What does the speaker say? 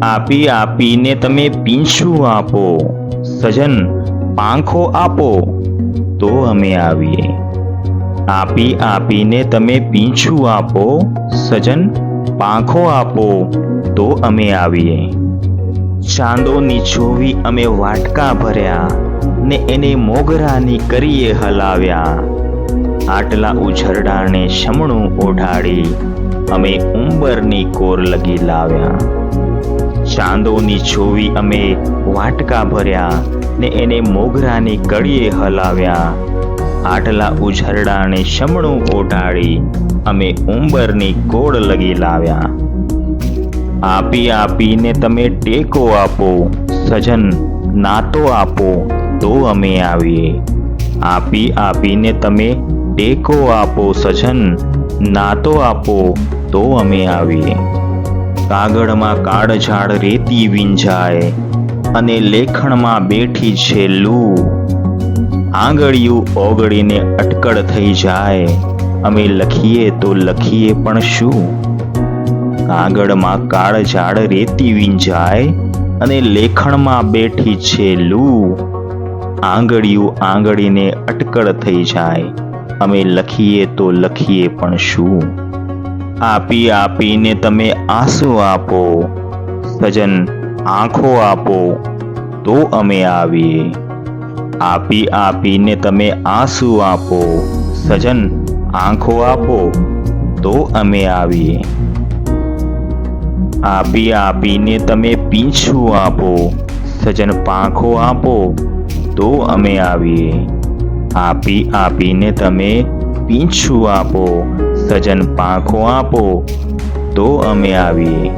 આપી આપીને તમે પીંછું આપો, સજન પાંખો આપો તો અમે આવીએ. આપી આપીને તમે પીંછું આપો, સજન પાંખો આપો તો અમે આવીએ. ચાંદોની જોવી અમે વાટકા ભર્યા, ને એને મોગરાની કરીએ હલાવ્યા. આટલા ઉઝરડાને શમણું ઓઢાડી અમે ઉંબરની કોર લગી લાવ્યા. ચાંદોની જોવી અમે વાટકા ભર્યા, ને એને મોગરાની કડીએ હલાવ્યા. આટલા ઉઝરડાને શમણું ઓઢાડી અમે ઉંબરની કોડ લગી લાવ્યા. આપી આપીને તમે ટેકો આપો, સજન નાતો આપો તો અમે આવીએ. આપી આપીને તમે ટેકો આપો, સજન નાતો આપો તો અમે આવીએ. કાગળમાં કાળઝાળ રેતી વીંજાય, અને લેખણમાં બેઠી છે લૂ. આંગળિયું ઓગળીને અટકળ થઈ જાય, અમે લખીએ તો લખીએ પણ શું? કાગળમાં કાળઝાળ રેતી વીંજાય, અને લેખણમાં બેઠી છે લૂ. આંગળિયું આંગળીને અટકળ થઈ જાય, અમે લખીએ તો લખીએ પણ શું? આપી આપીને તમે આંસુ આપો, સજન આંખો આપો તો અમે આવીએ. આપી આપીને તમે આંસુ આપો, સજન આંખો આપો તો અમે આવીએ. આપી આપીને તમે પીંછું આપો, સજન પાંખો આપો તો અમે આવીએ. આપી આપીને તમે પીંછું આપો, સજન પાંખો આપો તો અમે આવીએ.